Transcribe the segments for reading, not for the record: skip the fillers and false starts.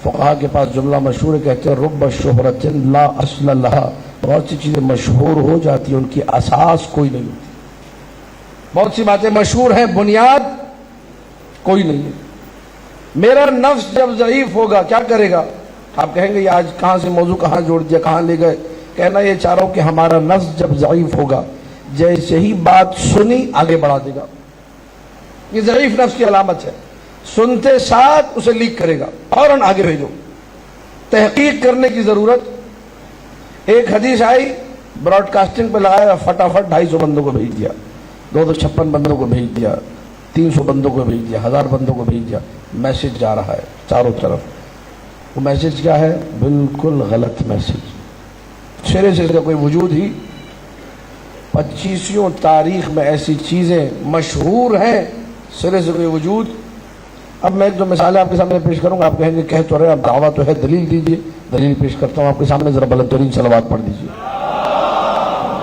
فقہا کے پاس جملہ مشہور ہے، کہتے ہیں رب شہرت لا اصل لہا، بہت سی چیزیں مشہور ہو جاتی ہیں ان کی اساس کوئی نہیں ہوتی. بہت سی باتیں مشہور ہیں، بنیاد کوئی نہیں ہے. میرا نفس جب ضعیف ہوگا کیا کرے گا؟ آپ کہیں گے یہ آج کہاں سے موضوع کہاں جوڑ دیا، کہاں لے گئے. کہنا یہ چاہ رہا ہوں کہ ہمارا نفس جب ضعیف ہوگا جیسے ہی بات سنی آگے بڑھا دے گا. یہ ضعیف نفس کی علامت ہے. سنتے ساتھ اسے لیک کرے گا، فوراً آگے بھیجو. تحقیق کرنے کی ضرورت. ایک حدیث آئی، براڈ کاسٹنگ پہ لگایا، فٹافٹ 250 بندوں کو بھیج دیا، 256 بندوں کو بھیج دیا، 300 بندوں کو بھیج دیا، 1000 بندوں کو بھیج دیا. میسج جا رہا ہے چاروں طرف. وہ میسج کیا ہے؟ بالکل غلط میسج. سرے سے اس کا کوئی وجود ہی. 25ویں تاریخ میں ایسی چیزیں مشہور ہیں، سرے سے کوئی وجود. اب میں ایک دو مثالیں آپ کے سامنے پیش کروں گا. آپ کہیں گے کہہ تو رہے، اب دعویٰ تو ہے، دلیل دیجیے. دلیل پیش کرتا ہوں آپ کے سامنے، ذرا بلند ترین صلوات پڑھ دیجیے.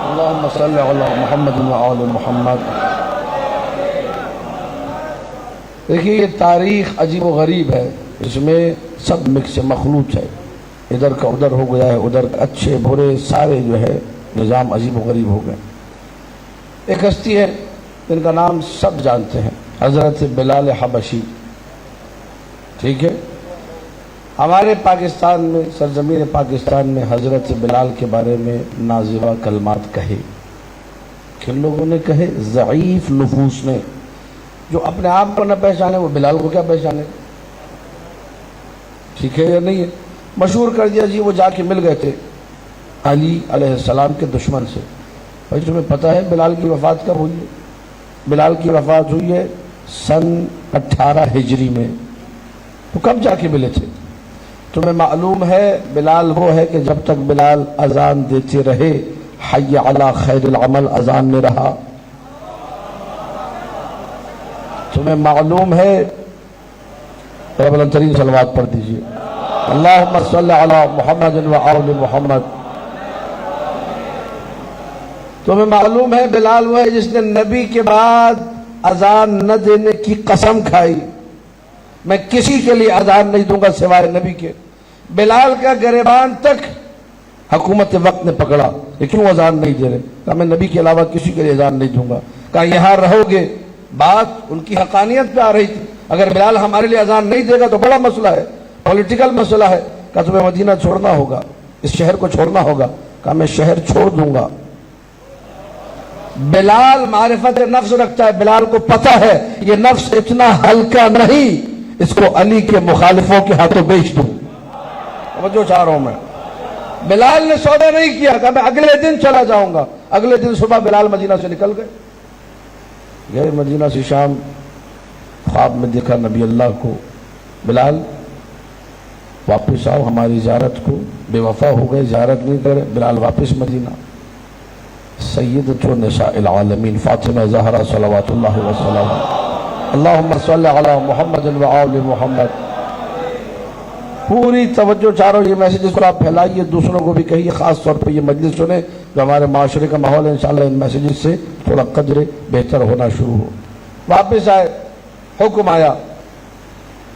اللہم صلی علی محمد و آل محمد. دیکھیے یہ تاریخ عجیب و غریب ہے، اس میں سب مکس مخلوط ہے، ادھر کا ادھر ہو گیا ہے، ادھر اچھے برے سارے جو ہے نظام عجیب و غریب ہو گئے. ایک ہستی ہے جن کا نام سب جانتے ہیں، حضرت بلال حبشی. ٹھیک ہے، ہمارے پاکستان میں، سرزمین پاکستان میں حضرت بلال کے بارے میں نازیبہ کلمات کہے. کن لوگوں نے کہے؟ ضعیف نفوس نے. جو اپنے آپ کو نہ پہچانے وہ بلال کو کیا پہچانے؟ ٹھیک ہے یا نہیں ہے؟ مشہور کر دیا جی وہ جا کے مل گئے تھے علی علیہ السلام کے دشمن سے. بھائی تمہیں پتہ ہے بلال کی وفات کب ہوئی ہے؟ بلال کی وفات ہوئی ہے سن 18 ہجری میں. تو کب جا کے ملے تھے؟ تمہیں معلوم ہے بلال وہ ہے کہ جب تک بلال اذان دیتے رہے حی علی خیر العمل اذان میں رہا. تمہیں معلوم ہے، بلند ترین صلوات پڑھ دیجیے. اللہم صلی علی محمد و آل محمد. تمہیں معلوم ہے بلال وہ ہے جس نے نبی کے بعد اذان نہ دینے کی قسم کھائی، میں کسی کے لیے اذان نہیں دوں گا سوائے نبی کے. بلال کا گریبان تک حکومت وقت نے پکڑا کہ کیوں اذان نہیں دے رہے؟ کہا میں نبی کے علاوہ کسی کے لیے اذان نہیں دوں گا. کہا یہاں رہو گے. بات ان کی حقانیت پہ آ رہی تھی. اگر بلال ہمارے لیے اذان نہیں دے گا تو بڑا مسئلہ ہے، پولیٹیکل مسئلہ ہے. کہا تمہیں مدینہ چھوڑنا ہوگا، اس شہر کو چھوڑنا ہوگا. کہا میں شہر چھوڑ دوں گا. بلال معرفت نفس رکھتا ہے، بلال کو پتہ ہے یہ نفس اتنا ہلکا نہیں، اس کو علی کے مخالفوں کے ہاتھوں بیچ دوں. جو چاہ رہا ہوں میں، بلال نے سودا نہیں کیا. کہا میں اگلے دن چلا جاؤں گا. اگلے دن صبح بلال مدینہ سے نکل گئے. گئے مدینہ سے شام، خواب میں دیکھا نبی اللہ کو، بلال واپس آؤ ہماری زیارت کو. بے وفا ہو گئے، زیارت نہیں کرے. بلال واپس مدینہ. سیدۃ نساء العالمین فاطمہ زہرا صلوات اللہ وسلم. اللہم صلی علی محمد و آل محمد. پوری توجہ چاہ یہ میسیجز کو آپ پھیلائیے، دوسروں کو بھی کہیے، خاص طور پہ یہ مجلس سنیں جو ہمارے معاشرے کا ماحول ہے. انشاءاللہ ان میسیجز سے تھوڑا قدر بہتر ہونا شروع ہو. واپس آئے، حکم آیا،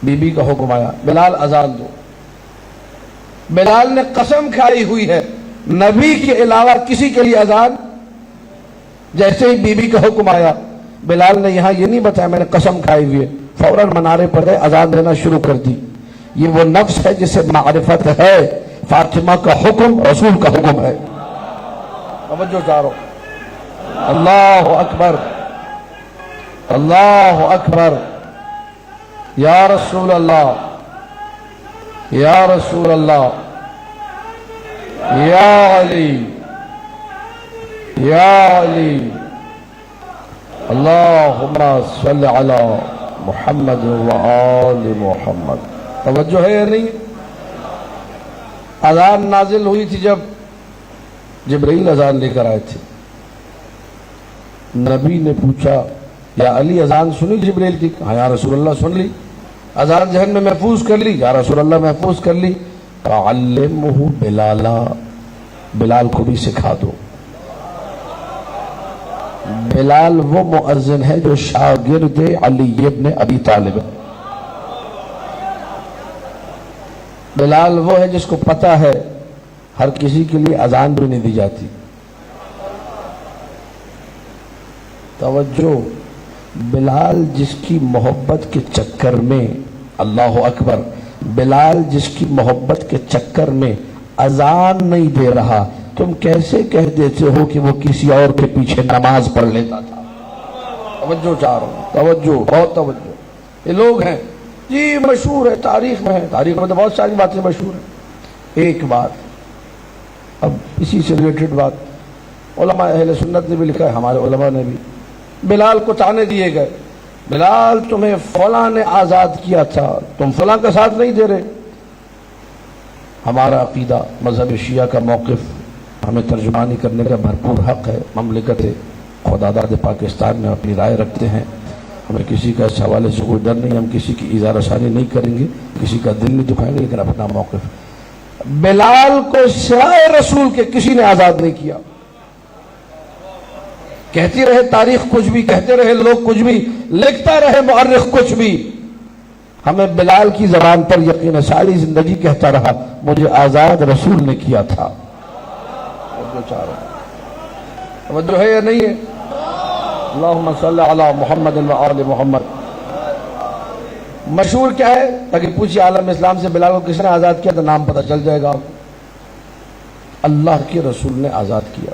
بی بی کا حکم آیا بلال اذان دو. بلال نے قسم کھائی ہوئی ہے نبی کے علاوہ کسی کے لیے اذان. جیسے ہی بی بی کا حکم آیا، بلال نے یہاں یہ نہیں بتایا میں نے قسم کھائی ہوئی ہے، فوراً منارے پر گئے، اذان دینا شروع کر دی. یہ وہ نفس ہے جسے معرفت ہے فاطمہ کا حکم رسول کا حکم ہے. توجہ چارو. اللہ اکبر، اللہ اکبر. یا رسول اللہ، یا رسول اللہ، یا علی، یا علی. اللہم صلی علی محمد و آل محمد. توجہ ہے یا نہیں؟ اذان نازل ہوئی تھی جب جبرائیل اذان لے کر آئے تھے. نبی نے پوچھا یا علی اذان سنی جبرائیل کی؟ ہاں یا رسول اللہ سن لی. اذان ذہن میں محفوظ کر لی؟ یا رسول اللہ محفوظ کر لی. علمہ بلالا، بلال کو بھی سکھا دو. بلال وہ مؤذن ہے جو شاگرد علی ابن ابی طالب. بلال وہ ہے جس کو پتہ ہے ہر کسی کے لیے اذان بھی نہیں دی جاتی. توجہ. بلال جس کی محبت کے چکر میں، اللہ اکبر، بلال جس کی محبت کے چکر میں اذان نہیں دے رہا، تم کیسے کہہ دیتے ہو کہ وہ کسی اور کے پیچھے نماز پڑھ لیتا تھا؟ توجہ چاہ رہا ہوں، توجہ، بہت توجہ. یہ لوگ ہیں جی مشہور ہے، تاریخ میں ہے، تاریخ میں تو بہت ساری باتیں مشہور ہیں. ایک بات، اب اسی سے ریلیٹڈ بات، علماء اہل سنت نے بھی لکھا ہے، ہمارے علماء نے بھی. بلال کو تانے دیے گئے، بلال تمہیں فلاں نے آزاد کیا تھا، تم فلاں کا ساتھ نہیں دے رہے. ہمارا عقیدہ، مذہب شیعہ کا موقف، ہمیں ترجمانی کرنے کا بھرپور حق ہے. مملکت خداداد پاکستان میں اپنی رائے رکھتے ہیں، ہمیں کسی کا اس حوالے سے کوئی ڈر نہیں، ہم کسی کی ایذا رسانی نہیں کریں گے، کسی کا دل نہیں دکھائیں گے، لیکن اپنا موقف. بلال کو سوائے رسول کے کسی نے آزاد نہیں کیا. کہتی رہے تاریخ کچھ بھی، کہتے رہے لوگ کچھ بھی، لکھتا رہے مؤرخ کچھ بھی، ہمیں بلال کی زبان پر یقین ہے، ساری زندگی کہتا رہا مجھے آزاد رسول نے کیا تھا. توجہ ہے یا نہیں ہے؟ اللہم صلی علی محمد و آل محمد. مشہور کیا ہے؟ تاکہ پوچھئے عالم اسلام سے بلال کو کس نے آزاد کیا تو نام پتہ چل جائے گا آپ کو. اللہ کے رسول نے آزاد کیا.